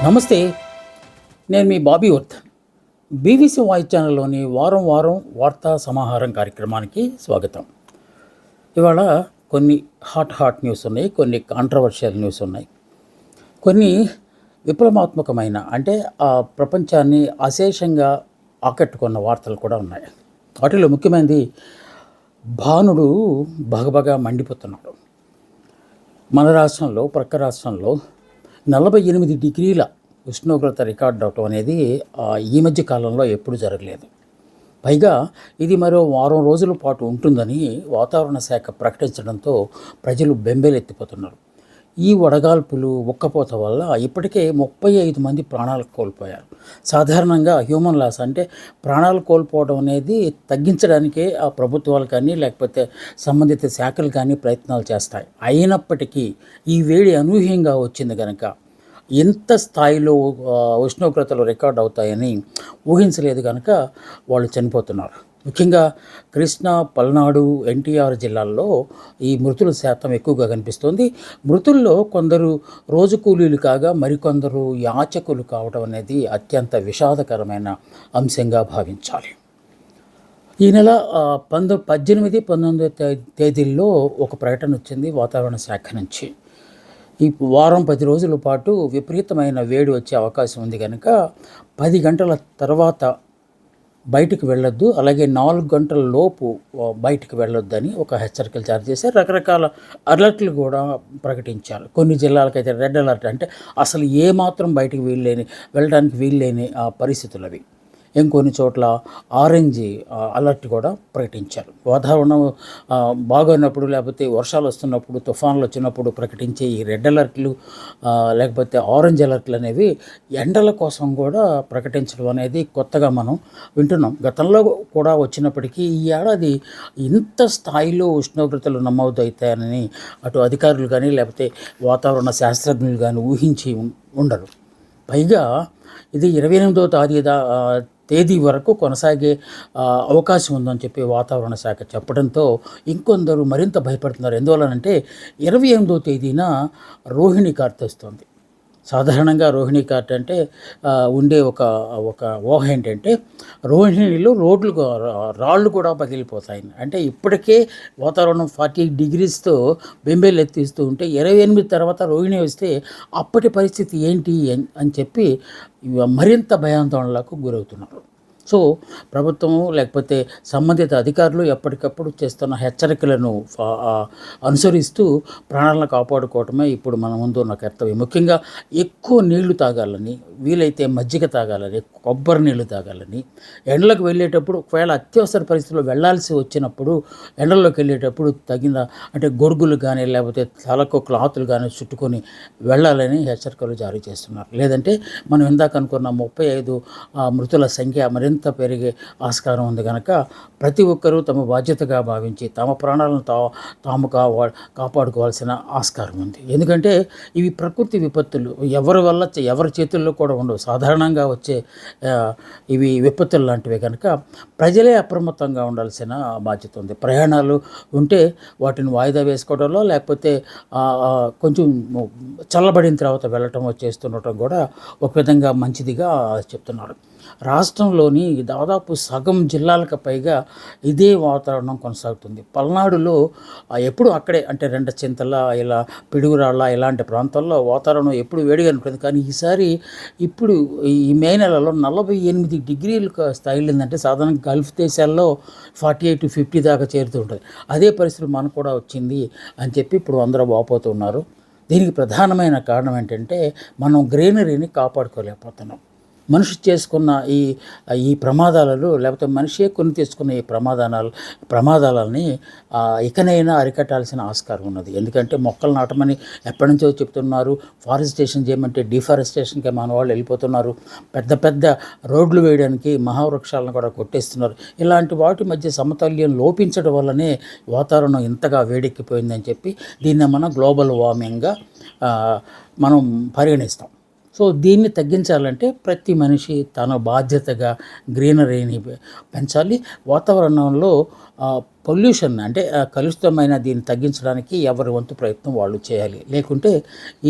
నమస్తే. నేను మీ Bobby worth. BBC voice ఛానల్లోని వారం వారం వార్తా సమాహారం కార్యక్రమానికి స్వాగతం. ఇవాళ కొన్ని హాట్ న్యూస్ ఉన్నాయి, కొన్ని కాంట్రవర్షియల్ న్యూస్ ఉన్నాయి, కొన్ని విప్లవాత్మకమైన అంటే ఆ ప్రపంచాన్ని అశేషంగా ఆకట్టుకున్న వార్తలు కూడా ఉన్నాయి. వాటిలో ముఖ్యమైనది భానుడు బగబగా మండిపోతున్నాడు. మన రాష్ట్రంలో, ప్రక్క రాష్ట్రంలో 48 డిగ్రీల ఉష్ణోగ్రత రికార్డ్ అవటం అనేది ఈ మధ్య కాలంలో ఎప్పుడు జరగలేదు. పైగా ఇది మరో వారం రోజుల పాటు ఉంటుందని వాతావరణ శాఖ ప్రకటించడంతో ప్రజలు బెంబేలెత్తిపోతున్నారు. ఈ వడగాల్పులు, ఉక్కపోత వల్ల ఇప్పటికే 35 మంది ప్రాణాలు కోల్పోయారు. సాధారణంగా హ్యూమన్ లాస్ అంటే ప్రాణాలు కోల్పోవడం అనేది తగ్గించడానికే ఆ ప్రభుత్వాలు కానీ లేకపోతే సంబంధిత శాఖలు కానీ ప్రయత్నాలు చేస్తాయి. అయినప్పటికీ ఈ వేడి అనూహ్యంగా వచ్చింది కనుక ఎంత స్థాయిలో ఉష్ణోగ్రతలు రికార్డ్ అవుతాయని ఊహించలేదు కనుక వాళ్ళు చనిపోతున్నారు. ముఖ్యంగా కృష్ణా, పల్నాడు, ఎన్టీఆర్ జిల్లాల్లో ఈ మృతుల శాతం ఎక్కువగా కనిపిస్తోంది. మృతుల్లో కొందరు రోజు కూలీలు కాగా మరికొందరు యాచకులు కావడం అనేది అత్యంత విషాదకరమైన అంశంగా భావించాలి. ఈ నెల 18, 19 తేదీల్లో ఒక ప్రకటన వచ్చింది వాతావరణ శాఖ నుంచి. ఈ వారం 10 రోజుల పాటు విపరీతమైన వేడి వచ్చే అవకాశం ఉంది కనుక 10 గంటల తర్వాత బయటికి వెళ్ళొద్దు, అలాగే 4 గంటల లోపు బయటికి వెళ్ళొద్దని ఒక హెచ్చరికలు జారీ చేశారు. రకరకాల అలర్ట్లు కూడా ప్రకటించారు. కొన్ని జిల్లాలకైతే రెడ్ అలర్ట్, అంటే అసలు ఏమాత్రం బయటికి వెళ్ళడానికి వీల్లేని పరిస్థితులు అవి. ఇంకొన్ని చోట్ల ఆరెంజ్ అలర్ట్ కూడా ప్రకటించారు. వాతావరణం బాగున్నప్పుడు లేకపోతే వర్షాలు వస్తున్నప్పుడు, తుఫాన్లు వచ్చినప్పుడు ప్రకటించే ఈ రెడ్ అలర్ట్లు లేకపోతే ఆరెంజ్ అలర్ట్లు అనేవి ఎండల కోసం కూడా ప్రకటించడం అనేది కొత్తగా మనం వింటున్నాం. గతంలో కూడా వచ్చినప్పటికీ ఈ ఏడాది ఇంత స్థాయిలో ఉష్ణోగ్రతలు నమోదవుతాయని అటు అధికారులు కానీ లేకపోతే వాతావరణ శాస్త్రజ్ఞులు కానీ ఊహించి ఉండరు. పైగా ఇది 28వ తేదీ వరకు కొనసాగే అవకాశం ఉందని చెప్పి వాతావరణ శాఖ చెప్పడంతో ఇంకొందరు మరింత భయపడుతున్నారు. ఎందువలనంటే 28వ తేదీన రోహిణి కార్తె వస్తుంది. సాధారణంగా రోహిణి కార్తె అంటే ఉండే ఒక ఊహ ఏంటంటే రోహిణిలో రాళ్ళు కూడా పగిలిపోతాయి. అంటే ఇప్పటికే వాతావరణం 48 డిగ్రీస్తో బెంబేలెత్తిస్తూ ఉంటే 28 తర్వాత రోహిణి వస్తే అప్పటి పరిస్థితి ఏంటి అని చెప్పి మరింత భయాందోళనలకు గురవుతున్నారు. సో ప్రభుత్వము లేకపోతే సంబంధిత అధికారులు ఎప్పటికప్పుడు చేస్తున్న హెచ్చరికలను అనుసరిస్తూ ప్రాణాలను కాపాడుకోవటమే ఇప్పుడు మన ముందు ఉన్న కర్తవ్యం. ముఖ్యంగా ఎక్కువ నీళ్లు తాగాలని, వీలైతే మజ్జిగ తాగాలని, కొబ్బరి నీళ్లు తాగాలని, ఎండలకు వెళ్ళేటప్పుడు ఒకవేళ అత్యవసర పరిస్థితుల్లో వెళ్ళాల్సి వచ్చినప్పుడు ఎండల్లోకి వెళ్ళేటప్పుడు తగిన అంటే గొడుగులు కానీ లేకపోతే తలకు క్లాతులు కానీ చుట్టుకొని వెళ్ళాలని హెచ్చరికలు జారీ చేస్తున్నారు. లేదంటే మనం ఇందాక అనుకున్న 35 మృతుల సంఖ్య మరింత పెరిగే ఆస్కారం ఉంది కనుక ప్రతి ఒక్కరూ తమ బాధ్యతగా భావించి తమ ప్రాణాలను తాము కాపాడుకోవాల్సిన ఆస్కారం ఉంది. ఎందుకంటే ఇవి ప్రకృతి విపత్తులు, ఎవరి చేతుల్లో కూడా ఉండవు. సాధారణంగా వచ్చే ఇవి విపత్తులు లాంటివి కనుక ప్రజలే అప్రమత్తంగా ఉండాల్సిన బాధ్యత ఉంది. ప్రయాణాలు ఉంటే వాటిని వాయిదా వేసుకోవడంలో లేకపోతే కొంచెం చల్లబడిన తర్వాత వెళ్ళటం చేస్తుండటం కూడా ఒక విధంగా మంచిదిగా చెప్తున్నారు. రాష్ట్రంలోని దాదాపు సగం జిల్లాలకు పైగా ఇదే వాతావరణం కొనసాగుతుంది. పల్నాడులో ఎప్పుడు అక్కడే అంటే రెండచింతల, ఇలా పిడుగురాళ్ళ ఇలాంటి ప్రాంతాల్లో వాతావరణం ఎప్పుడు వేడిగా ఉంటుంది. కానీ ఈసారి ఇప్పుడు ఈ మే నెలలో 48 డిగ్రీలకు స్థాయిలో ఉందంటే సాధారణంగా గల్ఫ్ దేశాల్లో 48 to 50 దాకా చేరుతూ ఉంటుంది. అదే పరిస్థితి మనకు కూడా వచ్చింది అని చెప్పి ఇప్పుడు అందరూ వాపోతున్నారు. దీనికి ప్రధానమైన కారణం ఏంటంటే మనం గ్రీనరీని కాపాడుకోలేకపోతున్నాం. మనిషి చేసుకున్న ఈ ప్రమాదాలలో లేకపోతే మనిషే కొని తెచ్చుకున్న ఈ ప్రమాదాలని ఇకనైనా అరికట్టాల్సిన ఆస్కారం ఉన్నది. ఎందుకంటే మొక్కలు నాటమని ఎప్పటి నుంచో చెప్తున్నారు. ఫారెస్టేషన్ చేయమంటే డిఫారెస్టేషన్కి మన వాళ్ళు వెళ్ళిపోతున్నారు. పెద్ద రోడ్లు వేయడానికి మహావృక్షాలను కూడా కొట్టేస్తున్నారు. ఇలాంటి వాటి మధ్య సమతుల్యం లోపించడం వల్లనే వాతావరణం ఇంతగా వేడెక్కిపోయిందని చెప్పి దీన్ని మనం గ్లోబల్ వార్మింగ్గా మనం పరిగణిస్తాం. సో దీన్ని తగ్గించాలంటే ప్రతి మనిషి తన బాధ్యతగా గ్రీనరీని పెంచాలి. వాతావరణంలో పొల్యూషన్ అంటే కలుషితమైన దీన్ని తగ్గించడానికి ఎవరి వంతు ప్రయత్నం వాళ్ళు చేయాలి. లేకుంటే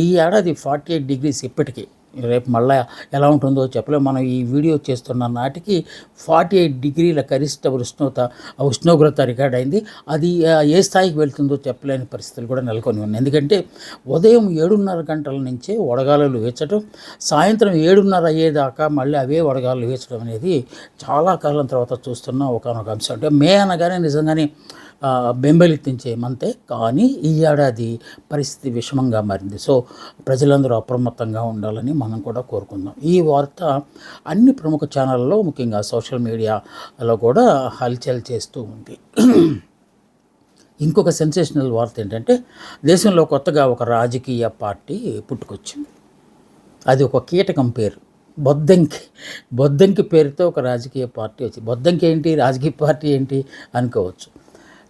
ఈ ఏడాది 48 డిగ్రీస్ ఇప్పటికీ రేపు మళ్ళీ ఎలా ఉంటుందో చెప్పలేము. మనం ఈ వీడియో చేస్తున్న నాటికి 48 డిగ్రీల గరిష్ట ఉష్ణోగ్రత రికార్డ్ అయింది. అది ఏ స్థాయికి వెళ్తుందో చెప్పలేని పరిస్థితులు కూడా నెలకొని ఉన్నాయి. ఎందుకంటే ఉదయం 7:30 గంటల నుంచే వడగాలులు వీచడం, సాయంత్రం 7:30 అయ్యేదాకా మళ్ళీ అవే వడగాలులు వీచడం అనేది చాలా కాలం తర్వాత చూస్తున్న ఒకనొక అంశం. అంటే మే అనగానే నిజంగానే బెంబెలెత్తించే మంతే, కానీ ఈ ఏడాది పరిస్థితి విషమంగా మారింది. సో ప్రజలందరూ అప్రమత్తంగా ఉండాలని మనం కూడా కోరుకుందాం. ఈ వార్త అన్ని ప్రముఖ ఛానళ్ళలో, ముఖ్యంగా సోషల్ మీడియాలో కూడా హల్చల్ చేస్తూ ఉంది. ఇంకొక సెన్సేషనల్ వార్త ఏంటంటే, దేశంలో కొత్తగా ఒక రాజకీయ పార్టీ పుట్టుకొచ్చింది. అది ఒక కీటకం పేరు, బొద్దంకి పేరుతో ఒక రాజకీయ పార్టీ వచ్చింది. బొద్దంకి ఏంటి, రాజకీయ పార్టీ ఏంటి అనుకోవచ్చు.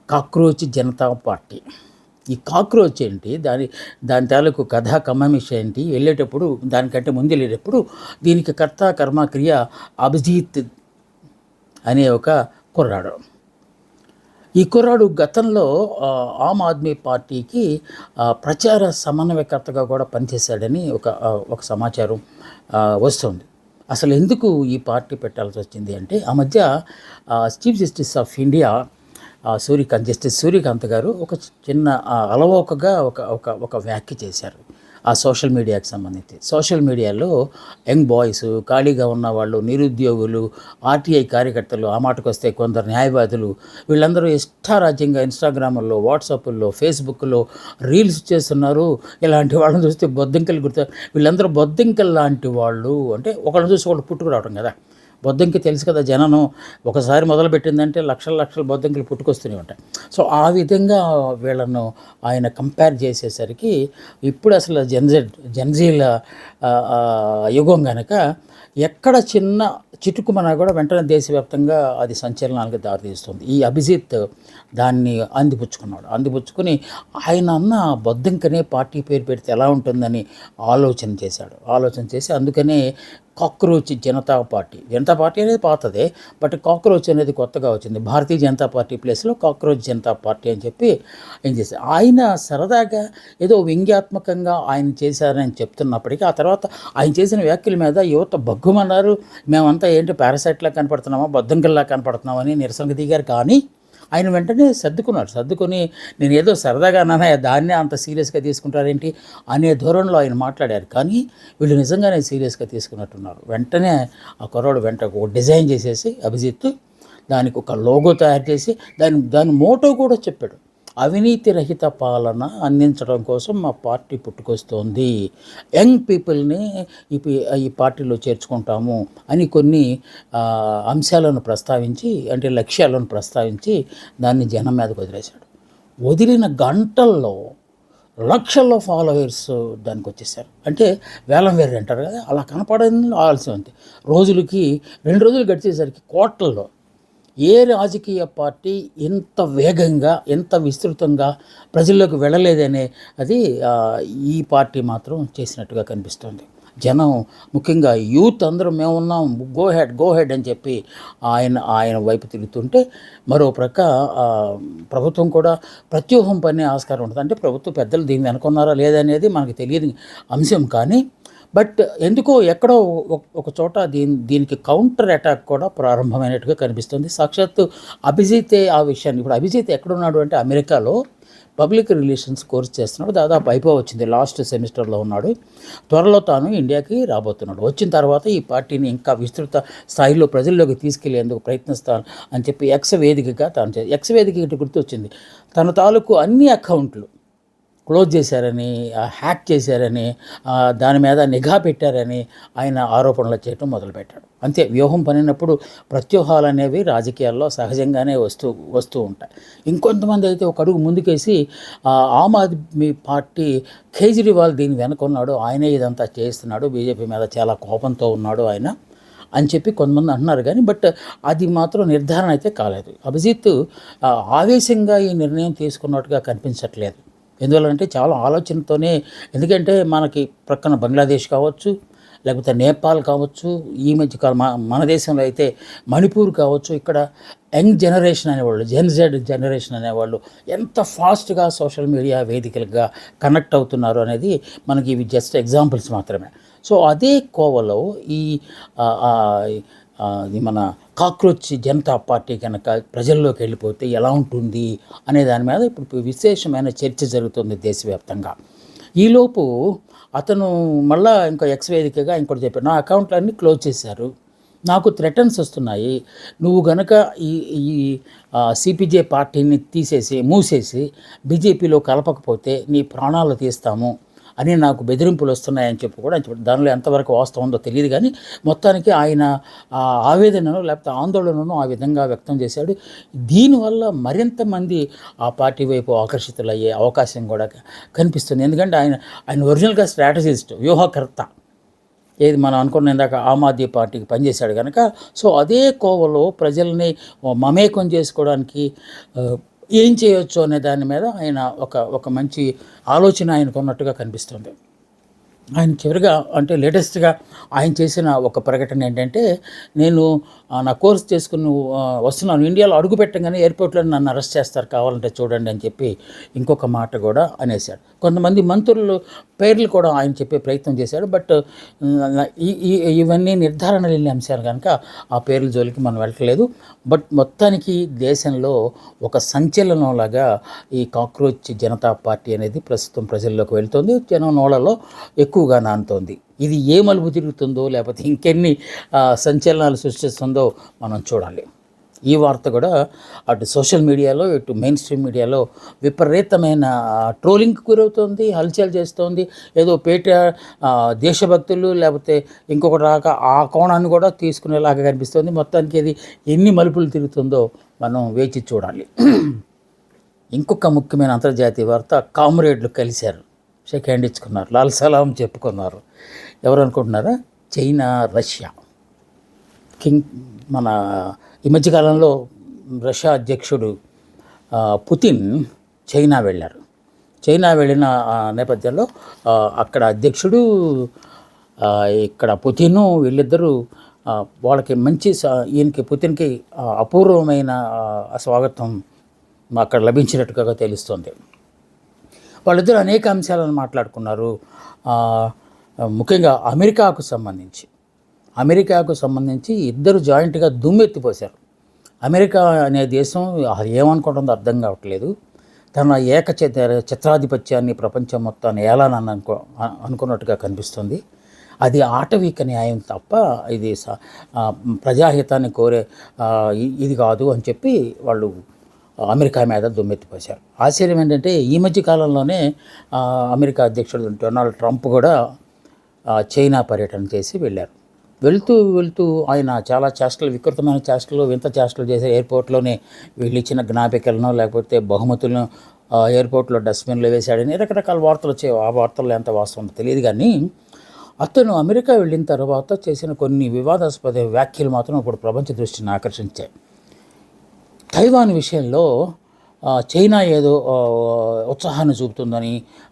Cockroach Janata party. ఈ కాక్రోచ్ ఏంటి, దాని తాలూకు కథా కమమిష ఏంటి, వెళ్ళేటప్పుడు దానికంటే ముందు వెళ్ళేటప్పుడు దీనికి కర్త కర్మ క్రియ అభిజిత్ అనే ఒక కుర్రాడు. ఈ కుర్రాడు గతంలో ఆమ్ ఆద్మీ పార్టీకి ప్రచార సమన్వయకర్తగా కూడా పనిచేశాడని ఒక సమాచారం వస్తుంది. అసలు ఎందుకు ఈ పార్టీ పెట్టాల్సి వచ్చింది అంటే, ఆ మధ్య chief justice of India justice Suryakant గారు ఒక చిన్న అలవోకగా ఒక వ్యాఖ్య చేశారు ఆ సోషల్ మీడియాకి సంబంధించి. సోషల్ మీడియాలో యంగ్ బాయ్స్, ఖాళీగా ఉన్నవాళ్ళు, నిరుద్యోగులు, ఆర్టీఐ కార్యకర్తలు, ఆ మాటకు వస్తే కొందరు న్యాయవాదులు, వీళ్ళందరూ ఇష్టారాజ్యంగా ఇన్స్టాగ్రామ్లో, వాట్సాప్లో, ఫేస్బుక్లో రీల్స్ చేస్తున్నారు. ఇలాంటి వాళ్ళని చూస్తే బొద్దింకలు వీళ్ళందరూ బొద్దింకలు లాంటి వాళ్ళు. అంటే ఒకళ్ళని చూసి ఒకళ్ళు పుట్టుకురావడం కదా. బొద్దంకి తెలుసు కదా, జననం ఒకసారి మొదలుపెట్టిందంటే లక్షల బొద్దంకిలు పుట్టుకొస్తూనే ఉంటాయి. సో ఆ విధంగా వీళ్ళను ఆయన కంపేర్ చేసేసరికి ఇప్పుడు అసలు జెన్జీల యుగం కనుక ఎక్కడ చిన్న చిటుకుమన్నా కూడా వెంటనే దేశవ్యాప్తంగా అది సంచలనాలకు దారితీస్తుంది. ఈ అభిజిత్ దాన్ని అందిపుచ్చుకుని ఆయన అన్న బొద్దంకనే పార్టీ పేరు పెడితే ఎలా ఉంటుందని ఆలోచన చేసి అందుకనే కాక్రోచ్ జనతా పార్టీ అనేది పాతదే, బట్ కాక్రోచ్ అనేది కొత్తగా వచ్చింది. భారతీయ జనతా పార్టీ ప్లేస్లో కాక్రోచ్ జనతా పార్టీ అని చెప్పి ఏం చేశారు. ఆయన సరదాగా ఏదో వ్యంగ్యాత్మకంగా ఆయన చేశారని చెప్తున్నప్పటికీ ఆ తర్వాత ఆయన చేసిన వ్యాఖ్యల మీద యువత బగ్గుమన్నారు. మేమంతా ఏంటి పారాసైట్లా కనపడుతున్నామా, బొద్దంకల్లా కనపడుతున్నామని నిరసనకు దిగారు. కానీ ఆయన వెంటనే సర్దుకొని నేను ఏదో సరదాగా అన్నానా, దాన్నే అంత సీరియస్గా తీసుకుంటారేంటి అనే ధోరణిలో ఆయన మాట్లాడారు. కానీ వీళ్ళు నిజంగానే సీరియస్గా తీసుకున్నట్టున్నారు. వెంటనే ఆ కుర్రాడు ఒక డిజైన్ చేసేసి అభిజిత్ దానికి ఒక లోగో తయారు చేసి దాని మోటో కూడా చెప్పాడు. అవినీతి రహిత పాలన అందించడం కోసం మా పార్టీ పుట్టుకొస్తోంది, యంగ్ పీపుల్ని ఈ పార్టీలో చేర్చుకుంటాము అని కొన్ని అంశాలను ప్రస్తావించి, అంటే లక్ష్యాలను ప్రస్తావించి దాన్ని జనం మీదకు వదిలేశాడు. వదిలిన గంటల్లో లక్షల్లో ఫాలోవర్స్ దానికి వచ్చేసారు. అంటే వేలం వేరు అంటారు కదా, అలా కనపడని ఆలస్యం అంతే. 2 రోజులు గడిచేసరికి కోట్లలో ఏ రాజకీయ పార్టీ ఇంత వేగంగా, ఎంత విస్తృతంగా ప్రజల్లోకి వెళ్ళలేదనే అది ఈ పార్టీ మాత్రం చేసినట్టుగా కనిపిస్తుంది. జనం, ముఖ్యంగా యూత్ అందరూ మేమున్నాం, గో హెడ్ అని చెప్పి ఆయన వైపు తిరుగుతుంటే, మరో ప్రక్క ప్రభుత్వం కూడా ప్రత్యూహం పనే ఆస్కారం ఉంటుంది. అంటే ప్రభుత్వ పెద్దలు దీన్ని అనుకున్నారా లేదనేది మనకు తెలియని అంశం. కానీ బట్ ఎందుకో ఎక్కడో ఒక చోట దీనికి కౌంటర్ అటాక్ కూడా ప్రారంభమైనట్టుగా కనిపిస్తుంది. సాక్షాత్తు అభిజితే ఆ విషయాన్ని, ఇప్పుడు అభిజిత్ ఎక్కడున్నాడు అంటే అమెరికాలో పబ్లిక్ రిలేషన్స్ కోర్స్ చేస్తున్నాడు. దాదాపు అయిపోవచ్చింది, లాస్ట్ సెమిస్టర్లో ఉన్నాడు. త్వరలో తాను ఇండియాకి రాబోతున్నాడు. వచ్చిన తర్వాత ఈ పార్టీని ఇంకా విస్తృత స్థాయిలో ప్రజల్లోకి తీసుకెళ్లేందుకు ప్రయత్నిస్తాను అని చెప్పి ఎక్స్ వేదికగా ఎక్స్ వేదిక గుర్తొచ్చింది. తన తాలూకు అన్ని అకౌంట్లు క్లోజ్ చేశారని, హ్యాక్ చేశారని, దాని మీద నిఘా పెట్టారని ఆయన ఆరోపణలు చేయటం మొదలుపెట్టాడు. అంతే, వ్యూహం పనినప్పుడు ప్రత్యూహాలు అనేవి రాజకీయాల్లో సహజంగానే వస్తూ ఉంటాయి. ఇంకొంతమంది అయితే ఒక అడుగు ముందుకేసి ఆమ్ ఆద్మీ పార్టీ కేజ్రీవాల్ దీన్ని వెనుకున్నాడు, ఆయనే ఇదంతా చేస్తున్నాడు, బీజేపీ మీద చాలా కోపంతో ఉన్నాడు ఆయన అని చెప్పి కొంతమంది అంటున్నారు. కానీ బట్ అది మాత్రం నిర్ధారణ అయితే కాలేదు. అభిజిత్ ఆవేశంగా ఈ నిర్ణయం తీసుకున్నట్టుగా కనిపించట్లేదు. ఎందువల్లంటే చాలా ఆలోచనతోనే, ఎందుకంటే మనకి ప్రక్కన బంగ్లాదేశ్ కావచ్చు, లేకపోతే నేపాల్ కావచ్చు, ఈ మధ్య కాలం మన దేశంలో అయితే మణిపూర్ కావచ్చు, ఇక్కడ యంగ్ జనరేషన్ అనేవాళ్ళు, జెడ్ జనరేషన్ అనేవాళ్ళు ఎంత ఫాస్ట్గా సోషల్ మీడియా వేదికలుగా కనెక్ట్ అవుతున్నారు అనేది మనకి ఇవి జస్ట్ ఎగ్జాంపుల్స్ మాత్రమే. సో అదే కోవలో ఈ ఇది మన కాక్రోచ్ జనతా పార్టీ కనుక ప్రజల్లోకి వెళ్ళిపోతే ఎలా ఉంటుంది అనే దాని మీద ఇప్పుడు విశేషమైన చర్చ జరుగుతుంది దేశవ్యాప్తంగా. ఈలోపు అతను మళ్ళా ఇంకో ఎక్స్ వేదికగా ఇంకోటి చెప్పాడు, నా అకౌంట్లన్నీ క్లోజ్ చేశారు, నాకు థ్రెటన్స్ వస్తున్నాయి, నువ్వు గనక ఈ ఈ సిపిజే పార్టీని మూసేసి బీజేపీలో కలపకపోతే నీ ప్రాణాలు తీస్తాము అని నాకు బెదిరింపులు వస్తున్నాయని చెప్పి కూడా దానిలో ఎంతవరకు వాస్తవం ఉందో తెలియదు. కానీ మొత్తానికి ఆయన ఆవేదనను లేకపోతే ఆందోళనను ఆ విధంగా వ్యక్తం చేశాడు. దీనివల్ల మరింత మంది ఆ పార్టీ వైపు ఆకర్షితులయ్యే అవకాశం కూడా కనిపిస్తుంది. ఎందుకంటే ఆయన ఒరిజినల్గా స్ట్రాటజిస్ట్, వ్యూహకర్త. ఏది మనం అనుకున్న ఇందాక ఆమ్ ఆద్మీ పార్టీకి పనిచేశాడు కనుక, సో అదే కోవలో ప్రజల్ని మమేకం చేసుకోవడానికి ఏం చేయొచ్చు అనే దాని మీద ఆయన ఒక మంచి ఆలోచన ఆయనకు ఉన్నట్టుగా కనిపిస్తుంది. ఆయన చివరిగా అంటే లేటెస్ట్గా ఆయన చేసిన ఒక ప్రకటన ఏంటంటే, నేను నా కోర్స్ చేసుకుని వస్తున్నాను, ఇండియాలో అడుగు పెట్టగానే ఎయిర్పోర్ట్లో నన్ను అరెస్ట్ చేస్తారు, కావాలంటే చూడండి అని చెప్పి ఇంకొక మాట కూడా అనేశాడు. కొంతమంది మంత్రులు పేర్లు కూడా ఆయన చెప్పే ప్రయత్నం చేశాడు. బట్ ఇవన్నీ నిర్ధారణ లేని అంశాలు కనుక ఆ పేర్ల జోలికి మనం వెళ్ళట్లేదు. బట్ మొత్తానికి దేశంలో ఒక సంచలనంలాగా ఈ కాక్రోచ్ జనతా పార్టీ అనేది ప్రస్తుతం ప్రజల్లోకి వెళ్తుంది, జనం నోళ్ళలో ఎక్కువగా నానుతోంది. ఇది ఏ మలుపు తిరుగుతుందో లేకపోతే ఇంకెన్ని సంచలనాలు సృష్టిస్తుందో మనం చూడాలి. ఈ వార్త కూడా అటు సోషల్ మీడియాలో ఇటు మెయిన్ స్ట్రీమ్ మీడియాలో విపరీతమైన ట్రోలింగ్కి గురవుతుంది, హల్చల్ చేస్తోంది. ఏదో దేశభక్తులు లేకపోతే ఇంకొకటి రాక ఆ కోణాన్ని కూడా తీసుకునేలాగా కనిపిస్తుంది. మొత్తానికి ఇది ఎన్ని మలుపులు తిరుగుతుందో మనం వేచి చూడాలి. ఇంకొక ముఖ్యమైన అంతర్జాతీయ వార్త, కామ్రేడ్లు కలిశారు, షేక్ హ్యాండ్ ఇచ్చుకున్నారు, లాల్ సలాం చెప్పుకున్నారు. ఎవరు అనుకుంటున్నారా? China, Russia. మన ఈ మధ్యకాలంలో రష్యా అధ్యక్షుడు పుతిన్ చైనా వెళ్ళారు. చైనా వెళ్ళిన నేపథ్యంలో అక్కడ అధ్యక్షుడు, ఇక్కడ పుతిన్, వీళ్ళిద్దరూ వాళ్ళకి మంచి ఈయనకి పుతిన్కి అపూర్వమైన స్వాగతం అక్కడ లభించినట్టుగా తెలుస్తుంది. వాళ్ళిద్దరూ అనేక అంశాలను మాట్లాడుకున్నారు. ముఖ్యంగా అమెరికాకు సంబంధించి ఇద్దరు జాయింట్గా దుమ్మెత్తిపోశారు. అమెరికా అనే దేశం ఏమనుకుంటుందో అర్థం కావట్లేదు. తన చిత్రాధిపత్యాన్ని ప్రపంచం మొత్తాన్ని ఏలానని అనుకున్నట్టుగా కనిపిస్తుంది. అది ఆటవిక న్యాయం తప్ప ఇది ప్రజాహితాన్ని కోరే ఇది కాదు అని చెప్పి వాళ్ళు అమెరికా మీద దుమ్మెత్తిపోశారు. ఆశ్చర్యం ఏంటంటే ఈ మధ్య కాలంలోనే అమెరికా అధ్యక్షుడు డొనాల్డ్ ట్రంప్ కూడా చైనా పర్యటన చేసి వెళ్ళారు. వెళ్తూ ఆయన చాలా వికృతమైన చేష్టలు, వింత చేష్టలు చేసే ఎయిర్పోర్ట్లోనే వీళ్ళు ఇచ్చిన జ్ఞాపికలను లేకపోతే బహుమతులను ఎయిర్పోర్ట్లో డస్ట్బిన్లో వేశాడని రకరకాల వార్తలు వచ్చాయి. ఆ వార్తల్లో ఎంత వాస్తవం తెలియదు. కానీ అతను అమెరికా వెళ్ళిన తర్వాత చేసిన కొన్ని వివాదాస్పద వ్యాఖ్యలు మాత్రం ఇప్పుడు ప్రపంచ దృష్టిని ఆకర్షించాయి. తైవాన్ విషయంలో చైనా ఏదో ఉత్సాహాన్ని చూపుతుందని,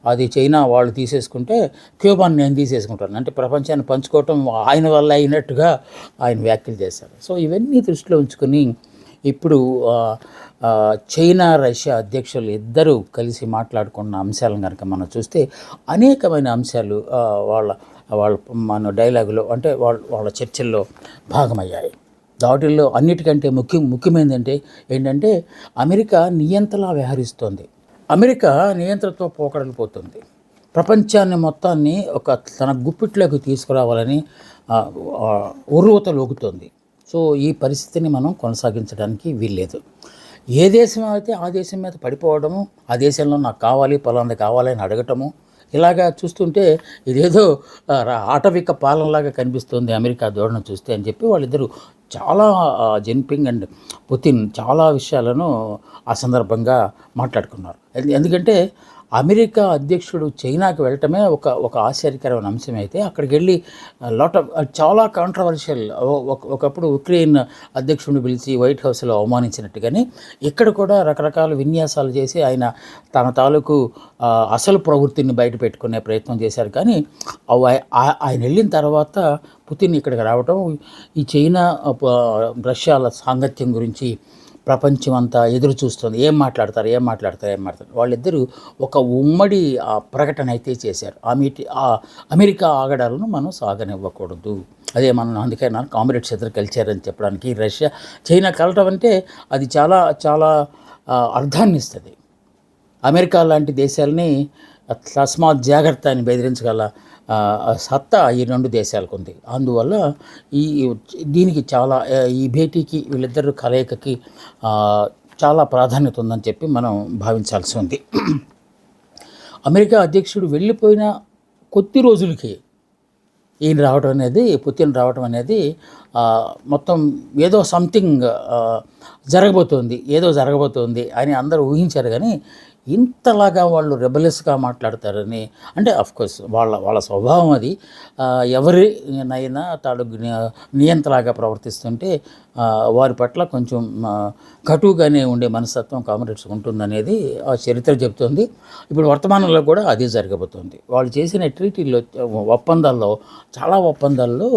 అది చైనా వాళ్ళు తీసేసుకుంటే క్యూబాని నేను తీసేసుకుంటాను అంటే ప్రపంచాన్ని పంచుకోవటం ఆయన వల్ల అయినట్టుగా ఆయన వ్యాఖ్యలు చేశారు. సో ఇవన్నీ దృష్టిలో ఉంచుకొని ఇప్పుడు చైనా, రష్యా అధ్యక్షులు ఇద్దరూ కలిసి మాట్లాడుకున్న అంశాలను కనుక మనం చూస్తే అనేకమైన అంశాలు వాళ్ళ మన డైలాగులో అంటే వాళ్ళ చర్చల్లో భాగమయ్యాయి. వాటిల్లో అన్నిటికంటే ముఖ్యమైనది ఏంటంటే అమెరికా నియంతలా వ్యవహరిస్తోంది. అమెరికా నియంత్రణతో పోకడలిపోతుంది. ప్రపంచాన్ని మొత్తాన్ని తన గుప్పిట్లోకి తీసుకురావాలని ఉర్రూతలూగుతోంది. సో ఈ పరిస్థితిని మనం కొనసాగించడానికి వీల్లేదు. ఏ దేశం అయితే ఆ దేశం మీద పడిపోవడము, ఆ దేశంలో నాకు కావాలి, పలాంది కావాలని అడగటము, ఇలాగా చూస్తుంటే ఇదేదో ఆటవిక పాలనలాగా కనిపిస్తుంది అమెరికా ధోరణి చూస్తే అని చెప్పి వాళ్ళిద్దరూ చాలా జిన్పింగ్ అండ్ పుతిన్ చాలా విషయాలను ఆ సందర్భంగా మాట్లాడుకున్నారు. ఎందుకంటే అమెరికా అధ్యక్షుడు చైనాకి వెళ్ళటమే ఒక ఆశ్చర్యకరమైన అంశం అయితే, అక్కడికి వెళ్ళి చాలా కాంట్రవర్షియల్, ఒకప్పుడు ఉక్రెయిన్ అధ్యక్షుడిని పిలిచి వైట్ హౌస్లో అవమానించినట్టుగానే ఇక్కడ కూడా రకరకాల విన్యాసాలు చేసి ఆయన తన తాలూకు అసలు ప్రవృత్తిని బయట పెట్టుకునే ప్రయత్నం చేశారు. కానీ ఆయన వెళ్ళిన తర్వాత పుతిన్ ఇక్కడికి రావటం, ఈ చైనా రష్యాల సాంగత్యం గురించి ప్రపంచం అంతా ఎదురు చూస్తుంది. ఏం మాట్లాడతారు వాళ్ళిద్దరూ ఒక ఉమ్మడి ప్రకటన అయితే చేశారు. అమెరికా ఆగడాలను మనం సాగనివ్వకూడదు. అదే మనం అందుకే కామ్రేడ్స్ ఇద్దరు కలిశారని చెప్పడానికి. రష్యా చైనా కలటం అంటే అది చాలా చాలా అర్థాన్ని ఇస్తుంది. అమెరికా లాంటి దేశాలని తస్మాత్ జాగ్రత్త అని బెదిరించగల సత్తా ఈ రెండు దేశాలకు ఉంది. అందువల్ల ఈ దీనికి చాలా ఈ భేటీకి వీళ్ళిద్దరు కలయికకి చాలా ప్రాధాన్యత ఉందని చెప్పి మనం భావించాల్సి ఉంది. అమెరికా అధ్యక్షుడు వెళ్ళిపోయిన కొద్ది రోజులకి పుతిన్ రావడం అనేది మొత్తం ఏదో సంథింగ్ జరగబోతోంది అని అందరూ ఊహించారు. కానీ ఇంతలాగా వాళ్ళు రెబలెస్గా మాట్లాడతారని, అంటే అఫ్కోర్స్ వాళ్ళ స్వభావం అది. ఎవరినైనా తాడు నియంతలాగా ప్రవర్తిస్తుంటే వారి పట్ల కొంచెం కటువుగానే ఉండే మనస్తత్వం కామ్రేడ్స్ ఉంటుందనేది ఆ చరిత్ర చెబుతుంది. ఇప్పుడు వర్తమానంలో కూడా అదే జరగబోతోంది. వాళ్ళు చేసిన ట్రీటీల్లో చాలా ఒప్పందాల్లో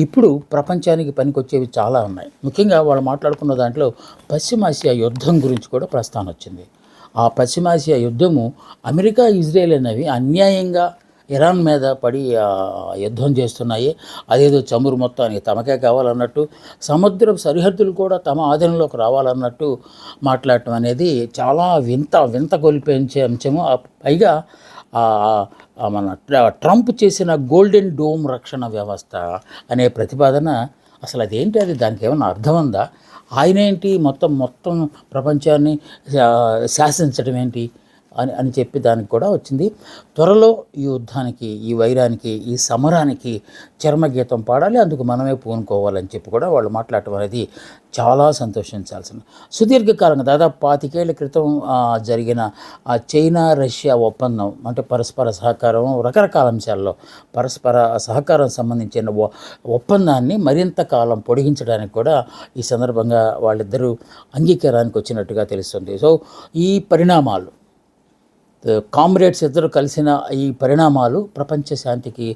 ఇప్పుడు ప్రపంచానికి పనికొచ్చేవి చాలా ఉన్నాయి. ముఖ్యంగా వాళ్ళు మాట్లాడుకున్న దాంట్లో పశ్చిమాసియా యుద్ధం గురించి కూడా ప్రస్తావన వచ్చింది. ఆ పశ్చిమాసియా యుద్ధము అమెరికా, ఇజ్రాయెల్ అనేవి అన్యాయంగా ఇరాన్ మీద పడి యుద్ధం చేస్తున్నాయి. అదేదో చమురు మొత్తానికి తమకే కావాలన్నట్టు, సముద్రపు సరిహద్దులు కూడా తమ ఆధీనంలోకి రావాలన్నట్టు మాట్లాడటం అనేది చాలా వింత గొలిపించే అంశము. పైగా మన ట్రంప్ చేసిన గోల్డెన్ డోమ్ రక్షణ వ్యవస్థ అనే ప్రతిపాదన అసలు అదేంటి, దానికి ఏమైనా అర్థం ఉందా? ఆయనేంటి మొత్తం ప్రపంచాన్ని శాసించడం ఏంటి అని చెప్పి దానికి కూడా వచ్చింది. త్వరలో ఈ యుద్ధానికి, ఈ వైరానికి, ఈ సమరానికి చర్మగీతం పాడాలి, అందుకు మనమే పూనుకోవాలని చెప్పి కూడా వాళ్ళు మాట్లాడటం అనేది చాలా సంతోషించాల్సిన. సుదీర్ఘకాలంగా దాదాపు 25 ఏళ్ల క్రితం జరిగిన చైనా రష్యా ఒప్పందం, అంటే పరస్పర సహకారం, రకరకాల అంశాల్లో పరస్పర సహకారం సంబంధించిన ఒప్పందాన్ని మరింత కాలం పొడిగించడానికి కూడా ఈ సందర్భంగా వాళ్ళిద్దరూ అంగీకారానికి వచ్చినట్టుగా తెలుస్తుంది. సో ఈ పరిణామాలు, కామ్రేడ్స్ ఇద్దరు కలిసిన ఈ పరిణామాలు ప్రపంచ శాంతికి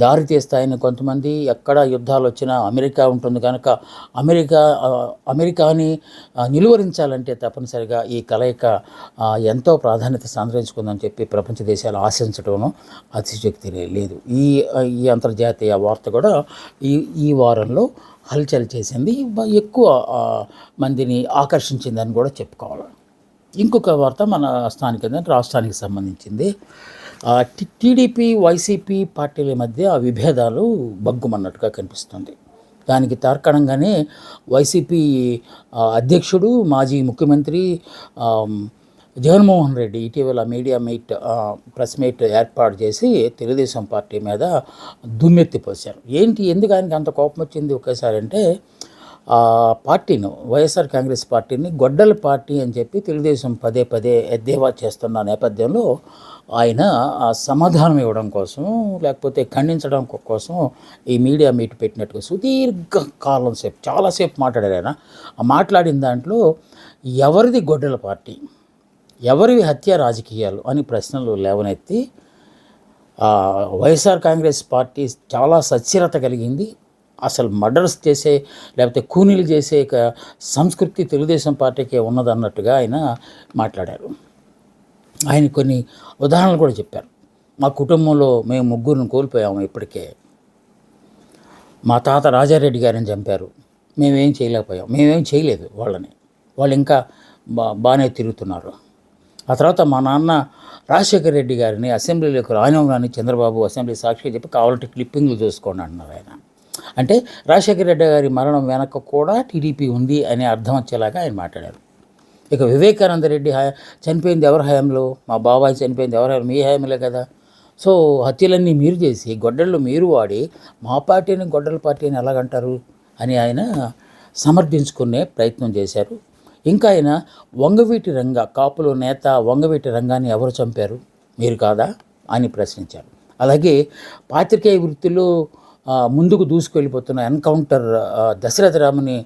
దారితీస్తాయని కొంతమంది, ఎక్కడ యుద్ధాలు వచ్చినా అమెరికా ఉంటుంది కనుక అమెరికాని నిలువరించాలంటే తప్పనిసరిగా ఈ కలయిక ఎంతో ప్రాధాన్యత సంతరించుకుందని చెప్పి ప్రపంచ దేశాలు ఆశించడంలో అతిశక్తి లేదు. ఈ అంతర్జాతీయ వార్త కూడా ఈ వారంలో హల్చల్ చేసింది, ఎక్కువ మందిని ఆకర్షించిందని కూడా చెప్పుకోవాలి. ఇంకొక వార్త మన రాష్ట్రానికి సంబంధించింది. టీడీపీ, వైసీపీ పార్టీల మధ్య విభేదాలు బగ్గుమన్నట్టుగా కనిపిస్తుంది. దానికి తార్కాణంగానే వైసీపీ అధ్యక్షుడు, మాజీ ముఖ్యమంత్రి జగన్మోహన్ రెడ్డి ఇటీవల ప్రెస్ మీట్ ఏర్పాటు చేసి తెలుగుదేశం పార్టీ మీద దుమ్మెత్తిపోశారు. ఎందుకు ఆయనకి అంత కోపం వచ్చింది ఒకేసారి అంటే, పార్టీను, వైఎస్ఆర్ కాంగ్రెస్ పార్టీని గొడ్డల పార్టీ అని చెప్పి తెలుగుదేశం పదే ఎద్దేవా చేస్తున్న నేపథ్యంలో ఆయన సమాధానం ఇవ్వడం కోసం, లేకపోతే ఖండించడం కోసం ఈ మీడియా మీట్ పెట్టినట్టుగా సుదీర్ఘకాలం చాలాసేపు మాట్లాడారు. ఆయన మాట్లాడిన దాంట్లో ఎవరిది గొడ్డల పార్టీ, ఎవరివి హత్య రాజకీయాలు అని ప్రశ్నలు లేవనెత్తి, వైఎస్ఆర్ కాంగ్రెస్ పార్టీ చాలా సచ్ఛిరత కలిగింది, అసలు మర్డర్స్ చేసే లేకపోతే కూనీలు చేసే సంస్కృతి తెలుగుదేశం పార్టీకే ఉన్నదన్నట్టుగా ఆయన మాట్లాడారు. ఆయన కొన్ని ఉదాహరణలు కూడా చెప్పారు. మా కుటుంబంలో మేము 3 కోల్పోయాము ఇప్పటికే. మా తాత రాజారెడ్డి గారిని చంపారు, మేమేం చేయలేదు వాళ్ళు ఇంకా బాగానే తిరుగుతున్నారు. ఆ తర్వాత మా నాన్న రాజశేఖర రెడ్డి గారిని అసెంబ్లీలోకి రానివ్వని చంద్రబాబు అసెంబ్లీ సాక్షిగా చెప్పి కావాలంటే క్లిప్పింగ్లు చూసుకోండి అన్నారు ఆయన. అంటే రాజశేఖర రెడ్డి గారి మరణం వెనక కూడా టీడీపీ ఉంది అనే అర్థం వచ్చేలాగా ఆయన మాట్లాడారు. ఇక వివేకానంద రెడ్డి చనిపోయింది ఎవరి హయాంలో? మా బాబాయ్ చనిపోయింది ఎవరి హయాంలో? మీ హయాంలో కదా. సో హత్యలన్నీ మీరు చేసి, గొడ్డళ్ళు మీరు వాడి మా పార్టీని గొడ్డల పార్టీని ఎలాగంటారు అని ఆయన సమర్థించుకునే ప్రయత్నం చేశారు. ఇంకా ఆయన వంగవీటి రంగా, కాపుల నేత వంగవీటి రంగాన్ని ఎవరు చంపారు, మీరు కాదా అని ప్రశ్నించారు. అలాగే పాత్రికేయ వృత్తిలో ముందుకు దూసుకెళ్ళిపోతున్న ఎన్కౌంటర్ దశరథరాముని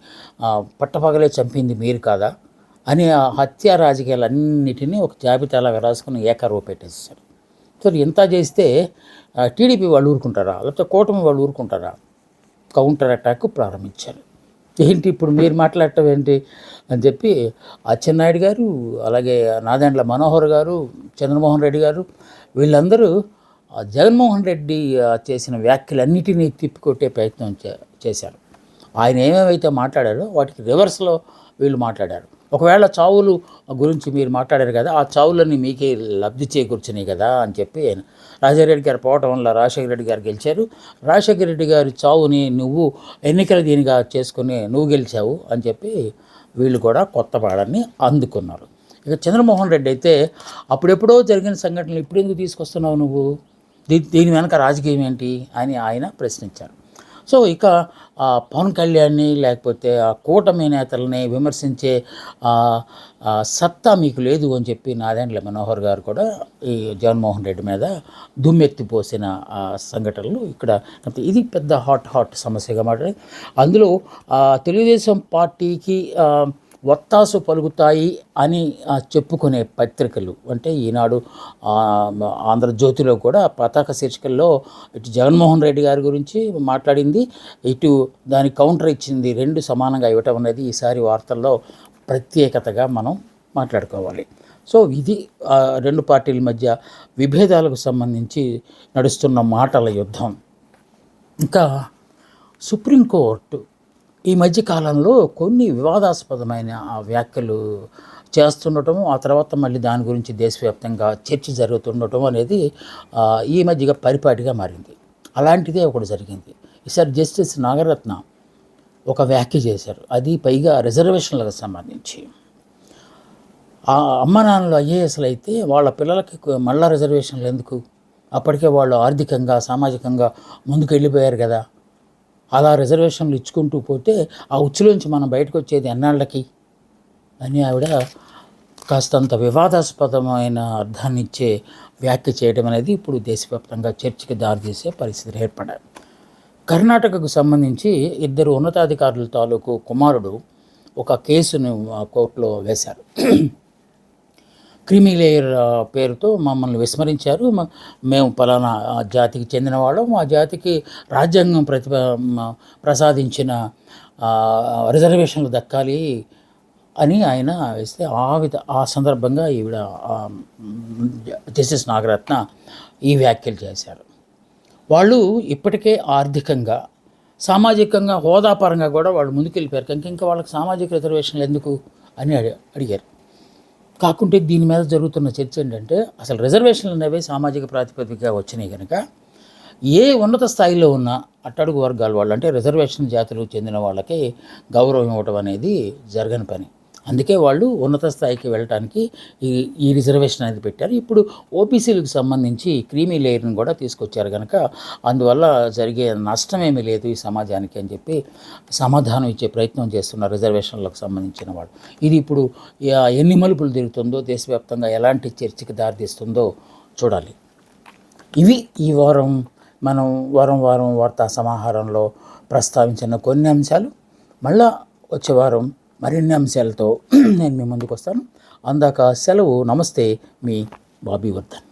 పట్టపగలే చంపింది మీరు కాదా అని హత్య రాజకీయాలన్నిటినీ ఒక జాబితాలాగా రాసుకుని ఏకరువు పెట్టేశారు. సో ఇంత చేస్తే టీడీపీ వాళ్ళు ఊరుకుంటారా, లేకపోతే కూటమి వాళ్ళు ఊరుకుంటారా? కౌంటర్ అటాక్ ప్రారంభించారు. ఏంటి ఇప్పుడు మీరు మాట్లాడటం ఏంటి అని చెప్పి అచ్చెన్నాయుడు గారు, అలాగే నాదెండ్ల మనోహర్ గారు, చంద్రమోహన్ రెడ్డి గారు, వీళ్ళందరూ జగన్మోహన్ రెడ్డి చేసిన వ్యాఖ్యలన్నిటినీ తిప్పికొట్టే ప్రయత్నం చేశారు. ఆయన ఏమేమైతే మాట్లాడారో వాటికి రివర్స్లో వీళ్ళు మాట్లాడారు. ఒకవేళ చావులు గురించి మీరు మాట్లాడారు కదా, ఆ చావులన్నీ మీకే లబ్ధి చేకూర్చినాయి కదా అని చెప్పి రాజారెడ్డి గారు పోవటం వల్ల రాజశేఖర రెడ్డి గారు గెలిచారు. రాజశేఖర రెడ్డి గారి చావుని నువ్వు ఎన్నికల దీనిగా చేసుకుని నువ్వు గెలిచావు అని చెప్పి వీళ్ళు కూడా కొత్త పాడాన్ని అందుకున్నారు. ఇక చంద్రమోహన్ రెడ్డి అయితే అప్పుడెప్పుడో జరిగిన సంఘటనలు ఇప్పుడు ఎందుకు తీసుకొస్తున్నావు నువ్వు, దీని వెనక రాజకీయం ఏంటి అని ఆయన ప్రశ్నించారు. సో ఇక పవన్ కళ్యాణ్ని లేకపోతే ఆ కూటమి నేతల్ని విమర్శించే సత్తా మీకు లేదు అని చెప్పి నాదెండ్ల మనోహర్ గారు కూడా ఈ జగన్మోహన్ రెడ్డి మీద దుమ్మెత్తిపోసిన సంఘటనలు ఇక్కడ. ఇది పెద్ద హాట్ సమస్యగా మాట్లాడి అందులో తెలుగుదేశం పార్టీకి వత్తాసు పలుకుతాయి అని చెప్పుకునే పత్రికలు అంటే ఈనాడు, ఆంధ్రజ్యోతిలో కూడా పతాక శీర్షికల్లో ఇటు జగన్మోహన్ రెడ్డి గారి గురించి మాట్లాడింది, ఇటు దానికి కౌంటర్ ఇచ్చింది. రెండు సమానంగా ఇవ్వటం అనేది ఈసారి వార్తల్లో ప్రత్యేకతగా మనం మాట్లాడుకోవాలి. సో ఇది రెండు పార్టీల మధ్య విభేదాలకు సంబంధించి నడుస్తున్న మాటల యుద్ధం. ఇంకా సుప్రీంకోర్టు ఈ మధ్యకాలంలో కొన్ని వివాదాస్పదమైన వ్యాఖ్యలు చేస్తుండటము, ఆ తర్వాత మళ్ళీ దాని గురించి దేశవ్యాప్తంగా చర్చ జరుగుతుండటం అనేది ఈ మధ్యగా పరిపాటిగా మారింది. అలాంటిదే ఒకటి జరిగింది. ఈసారి జస్టిస్ నాగరత్న ఒక వ్యాఖ్య చేశారు, అది పైగా రిజర్వేషన్లకు సంబంధించి. ఆ అమ్మ నాన్నలు ఐఏఎస్లు అయితే వాళ్ళ పిల్లలకి మళ్ళా రిజర్వేషన్లు ఎందుకు, అప్పటికే వాళ్ళు ఆర్థికంగా సామాజికంగా ముందుకు వెళ్ళిపోయారు కదా, అలా రిజర్వేషన్లు ఇచ్చుకుంటూ పోతే ఆ ఉచ్చులోంచి మనం బయటకు వచ్చేది ఎన్నాళ్ళకి అని ఆవిడ కాస్తంత వివాదాస్పదమైన అర్థాన్ని ఇచ్చే వ్యాఖ్య చేయడం అనేది ఇప్పుడు దేశవ్యాప్తంగా చర్చకి దారితీసే పరిస్థితులు ఏర్పడ్డాయి. కర్ణాటకకు సంబంధించి ఇద్దరు ఉన్నతాధికారుల తాలూకు కుమారుడు ఒక కేసును కోర్టులో వేశారు. క్రీమీ లేయర్ పేరుతో మమ్మల్ని విస్మరించారు, మేము పలానా జాతికి చెందిన వాళ్ళం, మా జాతికి రాజ్యాంగం ప్రసాదించిన రిజర్వేషన్లు దక్కాలి అని ఆయన వేస్తే ఆ సందర్భంగా ఈవిడ జస్టిస్ నాగరత్న ఈ వ్యాఖ్యలు చేశారు. వాళ్ళు ఇప్పటికే ఆర్థికంగా సామాజికంగా హోదాపరంగా కూడా వాళ్ళు ముందుకెళ్ళిపోయారు, ఇంకా వాళ్ళకి సామాజిక రిజర్వేషన్లు ఎందుకు అని అడిగారు. కాకుంటే దీని మీద జరుగుతున్న చర్చ ఏంటంటే అసలు రిజర్వేషన్లు అనేవి సామాజిక ప్రాతిపదికగా వచ్చినాయి కనుక ఏ ఉన్నత స్థాయిలో ఉన్న అట్టడుగు వర్గాల వాళ్ళు అంటే రిజర్వేషన్ జాతులకు చెందిన వాళ్ళకి గౌరవం ఇవ్వటం అనేది జరగని పని. అందుకే వాళ్ళు ఉన్నత స్థాయికి వెళ్ళటానికి ఈ రిజర్వేషన్ అనేది పెట్టారు. ఇప్పుడు ఓబీసీలకు సంబంధించి క్రీమీ లేయర్ని కూడా తీసుకొచ్చారు కనుక అందువల్ల జరిగే నష్టమేమీ లేదు ఈ సమాజానికి అని చెప్పి సమాధానం ఇచ్చే ప్రయత్నం చేస్తున్నారు రిజర్వేషన్లకు సంబంధించిన వాళ్ళు. ఇది ఇప్పుడు ఎన్ని మలుపులు తిరుగుతుందో, దేశవ్యాప్తంగా ఎలాంటి చర్చకి దారితీస్తుందో చూడాలి. ఇవి ఈ వారం మనం వారం వార్తా సమాహారంలో ప్రస్తావించిన కొన్ని అంశాలు. మళ్ళా వచ్చే వారం మరిన్ని అంశాలతో నేను మీ ముందుకు వస్తాను. అందాక సెలవు. నమస్తే, మీ బాబీ వర్ధన్.